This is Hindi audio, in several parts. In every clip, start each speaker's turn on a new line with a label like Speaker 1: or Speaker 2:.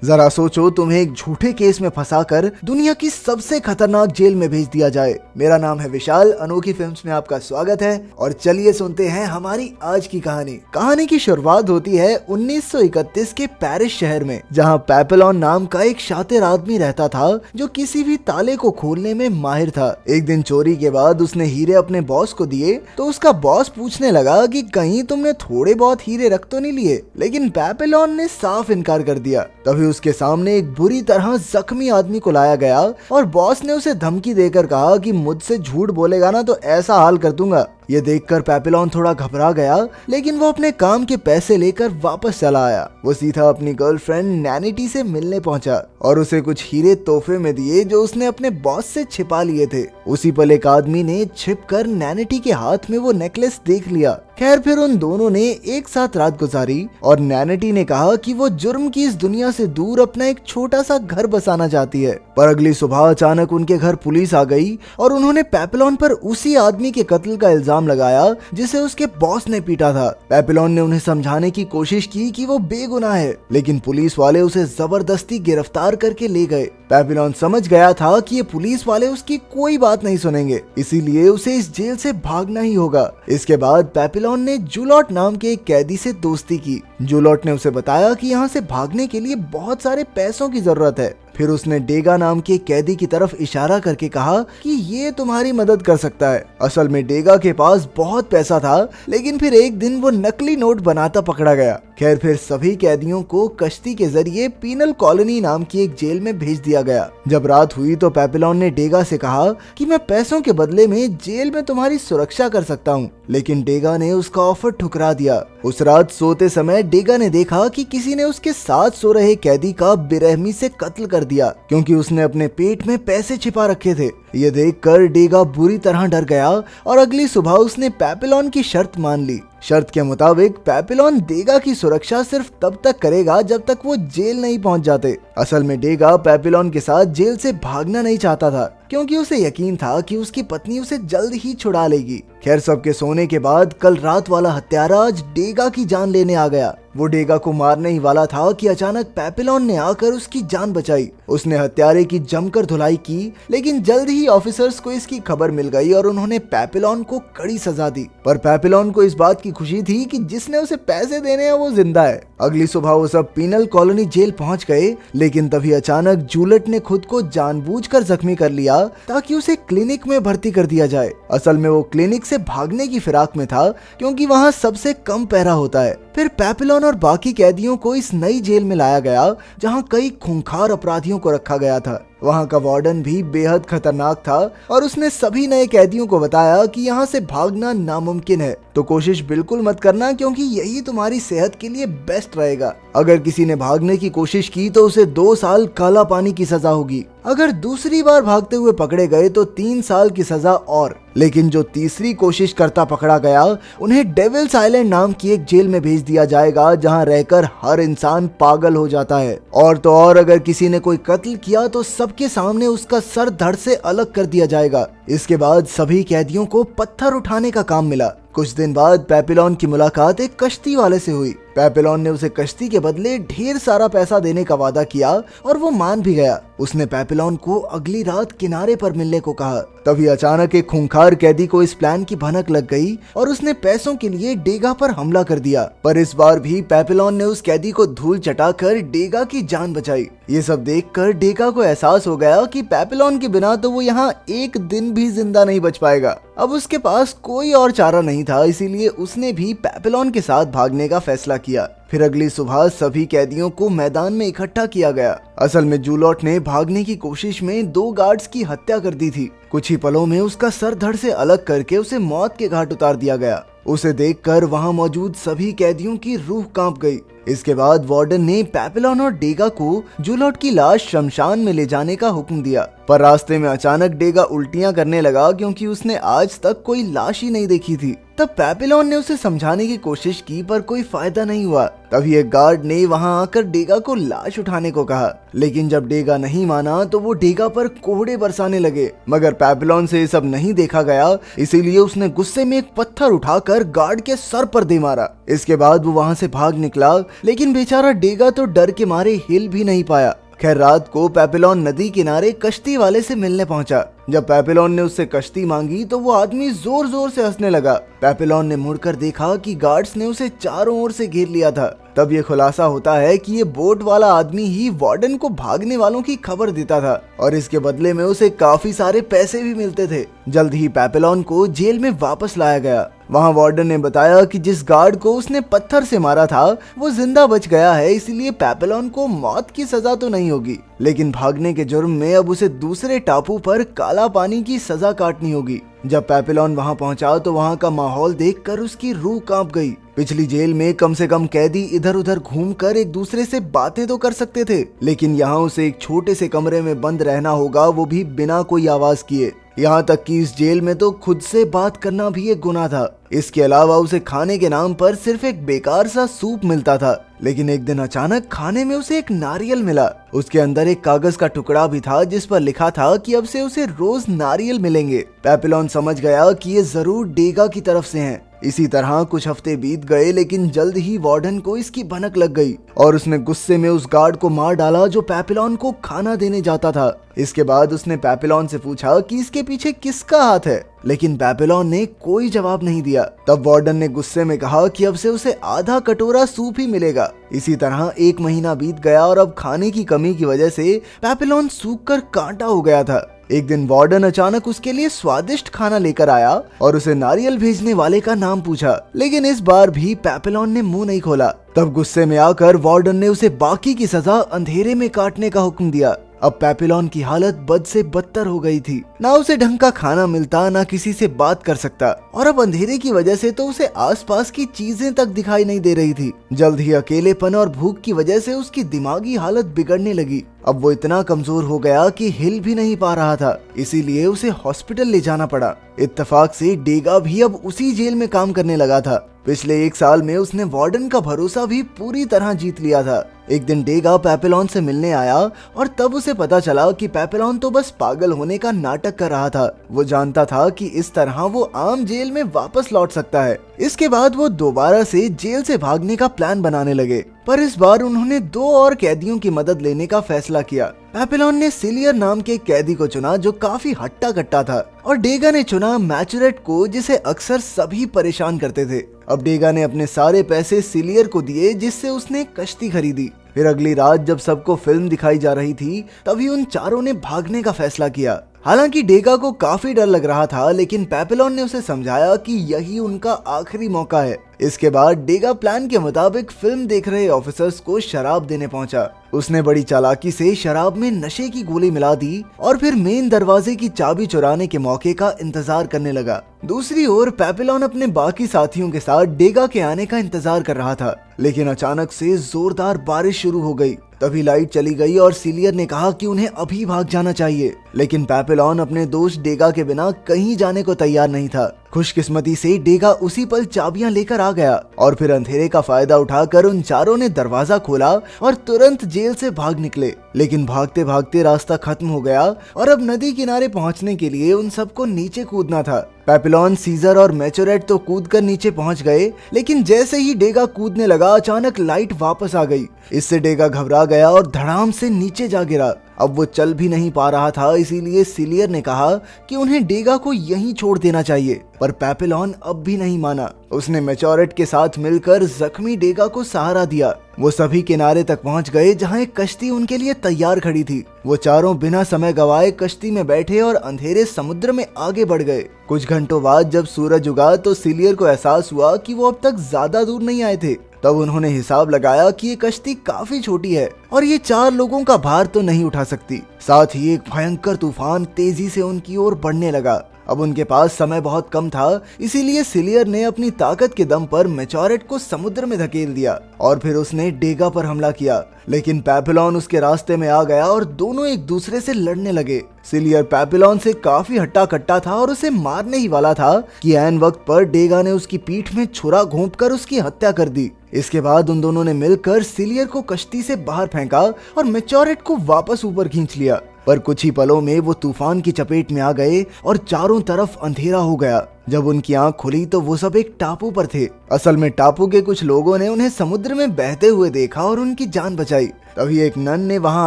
Speaker 1: जरा सोचो, तुम्हें एक झूठे केस में फंसाकर दुनिया की सबसे खतरनाक जेल में भेज दिया जाए। मेरा नाम है विशाल, अनोखी फिल्म्स में आपका स्वागत है और चलिए सुनते हैं हमारी आज की कहानी। कहानी की शुरुआत होती है 1931 के पेरिस शहर में, जहां पैपेलॉन नाम का एक शातिर आदमी रहता था जो किसी भी ताले को खोलने में माहिर था। एक दिन चोरी के बाद उसने हीरे अपने बॉस को दिए तो उसका बॉस पूछने लगा कि कहीं तुमने थोड़े बहुत हीरे रख तो नहीं लिए, लेकिन पैपेलॉन ने साफ इनकार कर दिया। तभी उसके सामने एक बुरी तरह जख्मी आदमी को लाया गया और बॉस ने उसे धमकी देकर कहा कि मुझसे झूठ बोलेगा ना तो ऐसा हाल कर दूंगा। ये देखकर पैपेलॉन थोड़ा घबरा गया, लेकिन वो अपने काम के पैसे लेकर वापस चला आया। वो सीधा अपनी गर्लफ्रेंड नैनिटी से मिलने पहुंचा और उसे कुछ हीरे तोहफे में दिए जो उसने अपने बॉस से छिपा लिए थे। उसी पल एक आदमी ने छिपकर नैनिटी के हाथ में वो नेकलेस देख लिया। खैर, फिर उन दोनों ने एक साथ रात गुजारी और नैनिटी ने कहा कि वो जुर्म की इस दुनिया से दूर अपना एक छोटा सा घर बसाना चाहती है। पर अगली सुबह अचानक उनके घर पुलिस आ गई और उन्होंने पैपेलॉन पर उसी आदमी के कत्ल का इल्जाम लगाया जिसे उसके बॉस ने पीटा था। पैपेलॉन ने उन्हें समझाने की कोशिश की कि वो बेगुनाह है, लेकिन पुलिस वाले उसे जबरदस्ती गिरफ्तार करके ले गए। पैपेलॉन समझ गया था कि ये पुलिस वाले उसकी कोई बात नहीं सुनेंगे, इसीलिए उसे इस जेल से भागना ही होगा। इसके बाद पैपेलॉन ने जूलॉट नाम के एक कैदी से दोस्ती की। जूलॉट ने उसे बताया कि यहाँ से भागने के लिए बहुत सारे पैसों की जरूरत है। फिर उसने डेगा नाम के कैदी की तरफ इशारा करके कहा कि ये तुम्हारी मदद कर सकता है। असल में डेगा के पास बहुत पैसा था, लेकिन फिर एक दिन वो नकली नोट बनाता पकड़ा गया। खैर, फिर सभी कैदियों को कश्ती के जरिए पीनल कॉलोनी नाम की एक जेल में भेज दिया गया। जब रात हुई तो पैपेलॉन ने डेगा से कहा कि मैं पैसों के बदले में जेल में तुम्हारी सुरक्षा कर सकता हूँ, लेकिन डेगा ने उसका ऑफर ठुकरा दिया। उस रात सोते समय डेगा ने देखा कि किसी ने उसके साथ सो रहे कैदी का बेरहमी से कत्ल कर दिया, क्योंकि उसने अपने पेट में पैसे छिपा रखे थे। ये देखकर डेगा बुरी तरह डर गया और अगली सुबह उसने पैपेलॉन की शर्त मान ली। शर्त के मुताबिक पैपेलॉन डेगा की सुरक्षा सिर्फ तब तक करेगा जब तक वो जेल नहीं पहुंच जाते। असल में डेगा पैपेलॉन के साथ जेल से भागना नहीं चाहता था, क्योंकि उसे यकीन था कि उसकी पत्नी उसे जल्द ही छुड़ा लेगी। खैर, सबके सोने के बाद कल रात वाला हत्यारा आज डेगा की जान लेने आ गया। वो डेगा को मारने ही वाला था कि अचानक पैपेलॉन ने आकर उसकी जान बचाई। उसने हत्यारे की जमकर धुलाई की, लेकिन जल्द ही ऑफिसर्स को इसकी खबर मिल गई और उन्होंने पैपेलॉन को कड़ी सजा दी। पर पैपेलॉन को इस बात की खुशी थी कि जिसने उसे पैसे देने हैं वो जिंदा है। अगली सुबह वो सब पीनल कॉलोनी जेल पहुंच गए, लेकिन तभी अचानक जूलियट ने खुद को जानबूझकर जख्मी कर लिया ताकि उसे क्लिनिक में भर्ती कर दिया जाए। असल में वो क्लिनिक से भागने की फिराक में था, क्योंकि वहाँ सबसे कम पहरा होता है। फिर पैपेलॉन और बाकी कैदियों को इस नई जेल में लाया गया, जहाँ कई खूंखार अपराधियों को रखा गया था। वहाँ का वार्डन भी बेहद खतरनाक था और उसने सभी नए कैदियों को बताया कि यहाँ से भागना नामुमकिन है, तो कोशिश बिल्कुल मत करना, क्योंकि यही तुम्हारी सेहत के लिए बेस्ट रहेगा। अगर किसी ने भागने की कोशिश की तो उसे 2 साल काला पानी की सजा होगी। अगर दूसरी बार भागते हुए पकड़े गए तो 3 साल की सजा और। लेकिन जो तीसरी कोशिश करता पकड़ा गया, उन्हें डेविल्स आइलैंड नाम की एक जेल में भेज दिया जाएगा, जहां रहकर हर इंसान पागल हो जाता है। और तो और, अगर किसी ने कोई कत्ल किया तो सबके सामने उसका सर धड़ से अलग कर दिया जाएगा। इसके बाद सभी कैदियों को पत्थर उठाने का काम मिला। कुछ दिन बाद पैपेलॉन की मुलाकात एक कश्ती वाले से हुई। पैपेलॉन ने उसे कश्ती के बदले ढेर सारा पैसा देने का वादा किया और वो मान भी गया। उसने पैपेलॉन को अगली रात किनारे पर मिलने को कहा। तभी अचानक एक खूंखार कैदी को इस प्लान की भनक लग गई और उसने पैसों के लिए डेगा पर हमला कर दिया। पर इस बार भी पैपेलॉन ने उस कैदी को धूल चटाकर डेगा की जान बचाई। ये सब देखकर डेगा को एहसास हो गया कि पैपेलॉन के बिना तो वो यहाँ एक दिन भी जिंदा नहीं बच पाएगा। अब उसके पास कोई और चारा नहीं था, इसीलिए उसने भी पैपेलॉन के साथ भागने का फैसला किया। फिर अगली सुबह सभी कैदियों को मैदान में इकट्ठा किया गया। असल में जूलॉट ने भागने की कोशिश में 2 गार्ड्स की हत्या कर दी थी। कुछ ही पलों में उसका सर धड़ से अलग करके उसे मौत के घाट उतार दिया गया। उसे देखकर वहां मौजूद सभी कैदियों की रूह कांप गई। इसके बाद वार्डन ने पैपेलॉन और डेगा को जूलॉट की लाश शमशान में ले जाने का हुक्म दिया। पर रास्ते में अचानक डेगा उल्टियां करने लगा, क्योंकि उसने आज तक कोई लाश ही नहीं देखी थी। तब पैपेलॉन ने उसे समझाने की कोशिश की, पर कोई फायदा नहीं हुआ। तभी एक गार्ड ने वहां आकर डेगा को लाश उठाने को कहा, लेकिन जब डेगा नहीं माना तो वो डेगा पर कोहड़े बरसाने लगे। मगर पैपेलॉन से ये सब नहीं देखा गया, इसीलिए उसने गुस्से में एक पत्थर उठाकर गार्ड के सर पर दे मारा। इसके बाद वो वहां से भाग निकला, लेकिन बेचारा डेगा तो डर के मारे हिल भी नहीं पाया। खैर रात को पेपिलोन नदी किनारे कश्ती वाले से मिलने पहुंचा। जब पेपिलोन ने उससे कश्ती मांगी तो वो आदमी जोर जोर से हंसने लगा। पेपिलोन ने मुड़कर देखा कि गार्ड्स ने उसे चारों ओर से घेर लिया था। तब ये खुलासा होता है कि ये बोट वाला आदमी ही वार्डन को भागने वालों की खबर देता था और इसके बदले में उसे काफी सारे पैसे भी मिलते थे। जल्द ही पेपिलोन को जेल में वापस लाया गया। वहाँ वार्डन ने बताया कि जिस गार्ड को उसने पत्थर से मारा था वो जिंदा बच गया है, इसलिए पेपिलोन को मौत की सजा तो नहीं होगी, लेकिन भागने के जुर्म में अब उसे दूसरे टापू पर काला पानी की सजा काटनी होगी। जब पेपिलोन वहां पहुंचा तो वहां का माहौल देखकर उसकी रूह कांप गई। पिछली जेल में कम से कम कैदी इधर उधर घूमकर एक दूसरे से बातें तो कर सकते थे, लेकिन यहाँ उसे एक छोटे से कमरे में बंद रहना होगा, वो भी बिना कोई आवाज किए। यहाँ तक कि इस जेल में तो खुद से बात करना भी एक गुनाह था। इसके अलावा उसे खाने के नाम पर सिर्फ एक बेकार सा सूप मिलता था। लेकिन एक दिन अचानक खाने में उसे एक नारियल मिला। उसके अंदर एक कागज का टुकड़ा भी था जिस पर लिखा था कि अब से उसे रोज नारियल मिलेंगे। पेपिलोन समझ गया कि ये जरूर डेगा की तरफ से हैं। इसी तरह कुछ हफ्ते बीत गए, लेकिन जल्द ही वार्डन को इसकी भनक लग गई और उसने गुस्से में उस गार्ड को मार डाला जो पेपिलोन को खाना देने जाता था। इसके बाद उसने पेपिलोन से पूछा कि इसके पीछे किसका हाथ है, लेकिन पेपिलोन ने कोई जवाब नहीं दिया। तब वार्डन ने गुस्से में कहा कि अब से उसे आधा कटोरा सूप ही मिलेगा। इसी तरह 1 महीना बीत गया और अब खाने की कमी की वजह से पेपिलोन सूख कर कांटा हो गया था। एक दिन वार्डन अचानक उसके लिए स्वादिष्ट खाना लेकर आया और उसे नारियल भेजने वाले का नाम पूछा, लेकिन इस बार भी पेपिलोन ने मुंह नहीं खोला। तब गुस्से में आकर वार्डन ने उसे बाकी की सजा अंधेरे में काटने का हुक्म दिया। अब पेपिलोन की हालत बद से बदतर हो गई थी। ना उसे ढंग का खाना मिलता, ना किसी से बात कर सकता, और अब अंधेरे की वजह से तो उसे आसपास की चीजें तक दिखाई नहीं दे रही थी। जल्द ही अकेलेपन और भूख की वजह से उसकी दिमागी हालत बिगड़ने लगी। अब वो इतना कमजोर हो गया कि हिल भी नहीं पा रहा था, इसीलिए उसे हॉस्पिटल ले जाना पड़ा। इत्तेफाक से डेगा भी अब उसी जेल में काम करने लगा था। पिछले 1 साल में उसने वार्डन का भरोसा भी पूरी तरह जीत लिया था। एक दिन डेगा पेपिलोन से मिलने आया और तब उसे पता चला कि पेपिलोन तो बस पागल होने का नाटक कर रहा था। वो जानता था कि इस तरह वो आम जेल में वापस लौट सकता है। इसके बाद वो दोबारा से जेल से भागने का प्लान बनाने लगे, पर इस बार उन्होंने 2 और कैदियों की मदद लेने का फैसला किया। पेपिलोन ने सिलियर नाम के कैदी को चुना जो काफी हट्टा कट्टा था, और डेगा ने चुना मैचुरेट को जिसे अक्सर सभी परेशान करते थे। अब डेगा ने अपने सारे पैसे सिलियर को दिए जिससे उसने कश्ती खरीदी। फिर अगली रात जब सबको फिल्म दिखाई जा रही थी तभी उन चारों ने भागने का फैसला किया। हालांकि डेगा को काफी डर लग रहा था, लेकिन पेपिलोन ने उसे समझाया कि यही उनका आखिरी मौका है। इसके बाद डेगा प्लान के मुताबिक फिल्म देख रहे ऑफिसर्स को शराब देने पहुंचा। उसने बड़ी चालाकी से शराब में नशे की गोली मिला दी और फिर मेन दरवाजे की चाबी चुराने के मौके का इंतजार करने लगा। दूसरी ओर पेपिलोन अपने बाकी साथियों के साथ डेगा के आने का इंतजार कर रहा था, लेकिन अचानक से जोरदार बारिश शुरू हो गई। तभी लाइट चली गई और सिलियर ने कहा कि उन्हें अभी भाग जाना चाहिए, लेकिन पेपिलोन अपने दोस्त डेगा के बिना कहीं जाने को तैयार नहीं था। खुशकिस्मती से डेगा उसी पल चाबियां लेकर आ गया और फिर अंधेरे का फायदा उठाकर उन चारों ने दरवाजा खोला और तुरंत जेल से भाग निकले। लेकिन भागते भागते रास्ता खत्म हो गया और अब नदी किनारे पहुंचने के लिए उन सबको नीचे कूदना था। पेपिलोन, सीजर और मैचुरेट तो कूदकर नीचे पहुंच गए, लेकिन जैसे ही डेगा कूदने लगा अचानक लाइट वापस आ गई। इससे डेगा घबरा गया और धड़ाम से नीचे जा गिरा। अब वो चल भी नहीं पा रहा था, इसीलिए सिलियर ने कहा कि उन्हें डेगा को यहीं छोड़ देना चाहिए, पर पेपिलोन अब भी नहीं माना। उसने मैचुरेट के साथ मिलकर जख्मी डेगा को सहारा दिया। वो सभी किनारे तक पहुंच गए जहां एक कश्ती उनके लिए तैयार खड़ी थी। वो चारों बिना समय गवाए कश्ती में बैठे और अंधेरे समुद्र में आगे बढ़ गए। कुछ घंटों बाद जब सूरज उगा तो सिलियर को एहसास हुआ कि वो अब तक ज्यादा दूर नहीं आए थे। तब उन्होंने हिसाब लगाया कि ये कश्ती काफी छोटी है और ये 4 लोगों का भार तो नहीं उठा सकती। साथ ही एक भयंकर तूफान तेजी से उनकी ओर बढ़ने लगा। अब उनके पास समय बहुत कम था, इसीलिए सिलियर ने अपनी ताकत के दम पर मैचुरेट को समुद्र में धकेल दिया और फिर उसने डेगा पर हमला किया। लेकिन पेपिलोन उसके रास्ते में आ गया और दोनों एक दूसरे से लड़ने लगे। सिलियर पेपिलोन से काफी हट्टा कट्टा था और उसे मारने ही वाला था कि ऐन वक्त पर डेगा ने उसकी पीठ में छुरा घोंपकर उसकी हत्या कर दी। इसके बाद उन दोनों ने मिलकर सिलियर को कश्ती से बाहर फेंका और मैचुरेट को वापस ऊपर खींच लिया। पर कुछ ही पलों में वो तूफान की चपेट में आ गए और चारों तरफ अंधेरा हो गया। जब उनकी आंख खुली तो वो सब एक टापू पर थे। असल में टापू के कुछ लोगों ने उन्हें समुद्र में बहते हुए देखा और उनकी जान बचाई। तभी एक नन ने वहां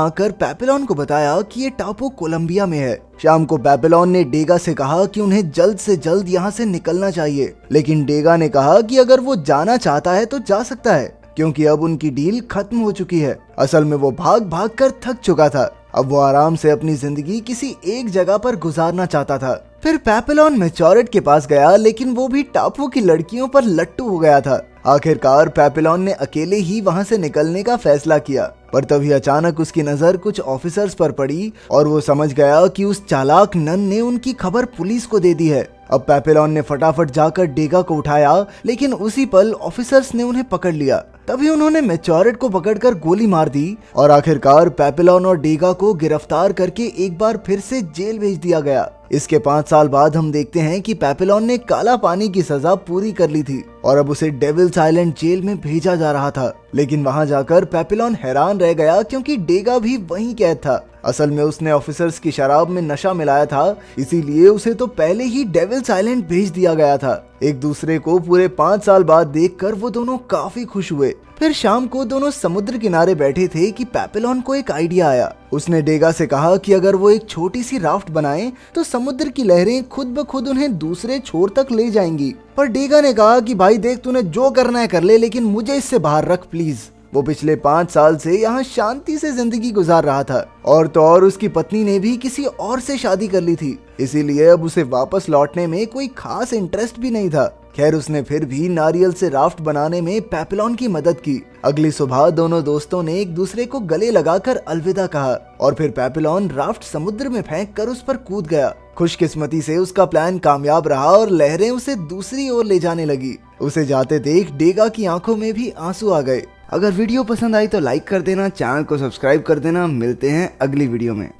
Speaker 1: आकर पेपिलोन को बताया कि ये टापू कोलंबिया में है। शाम को पेपिलोन ने डेगा से कहा कि उन्हें जल्द से जल्द यहाँ से निकलना चाहिए, लेकिन डेगा ने कहा कि अगर वो जाना चाहता है तो जा सकता है, क्योंकि अब उनकी डील खत्म हो चुकी है। असल में वो भाग भाग कर थक चुका था। अब वो आराम से अपनी जिंदगी किसी एक जगह पर गुजारना चाहता था। फिर पेपिलोन मैच्योरेट के पास गया, लेकिन वो भी टापू की लड़कियों पर लट्टू हो गया था। आखिरकार पेपिलोन ने अकेले ही वहां से निकलने का फैसला किया, पर तभी अचानक उसकी नजर कुछ ऑफिसर्स पर पड़ी और वो समझ गया कि उस चालाक नन ने उनकी खबर पुलिस को दे दी है। अब पेपिलोन ने फटाफट जाकर डेगा को उठाया, लेकिन उसी पल ऑफिसर्स ने उन्हें पकड़ लिया। तभी उन्होंने मैच्योरेट को पकड़कर गोली मार दी और आखिरकार पेपिलोन और डेगा को गिरफ्तार करके एक बार फिर से जेल भेज दिया गया। इसके 5 साल बाद हम देखते हैं कि पेपिलोन ने काला पानी की सजा पूरी कर ली थी और अब उसे डेविल्स आइलैंड जेल में भेजा जा रहा था। लेकिन वहां जाकर पेपिलोन हैरान रह गया, क्योंकि डेगा भी वहीं कैद था। असल में उसने ऑफिसर्स की शराब में नशा मिलाया था, इसीलिए उसे तो पहले ही डेविल्स आइलैंड भेज दिया गया था। एक दूसरे को पूरे 5 साल बाद देखकर वो दोनों काफी खुश हुए। फिर शाम को दोनों समुद्र किनारे बैठे थे कि पेपिलोन को एक आइडिया आया। उसने डेगा से कहा कि अगर वो एक छोटी सी राफ्ट बनाए तो समुद्र की लहरें खुद ब खुद उन्हें दूसरे छोर तक ले जाएंगी। पर डेगा ने कहा कि भाई देख, तूने जो करना है कर ले, लेकिन मुझे इससे बाहर रख प्लीज। वो पिछले 5 साल से यहाँ शांति से जिंदगी गुजार रहा था और तो और उसकी पत्नी ने भी किसी और से शादी कर ली थी, इसीलिए अब उसे वापस लौटने में कोई खास इंटरेस्ट भी नहीं था। खैर, उसने फिर भी नारियल से राफ्ट बनाने में पेपिलोन की मदद की। अगली सुबह दोनों दोस्तों ने एक दूसरे को गले लगाकर अलविदा कहा और फिर पेपिलोन राफ्ट समुद्र में फेंक कर उस पर कूद गया। खुशकिस्मती से उसका प्लान कामयाब रहा और लहरें उसे दूसरी ओर ले जाने लगी। उसे जाते देख डेगा की आंखों में भी आंसू आ गए। अगर वीडियो पसंद आई तो लाइक कर देना, चैनल को सब्सक्राइब कर देना। मिलते हैं अगली वीडियो में।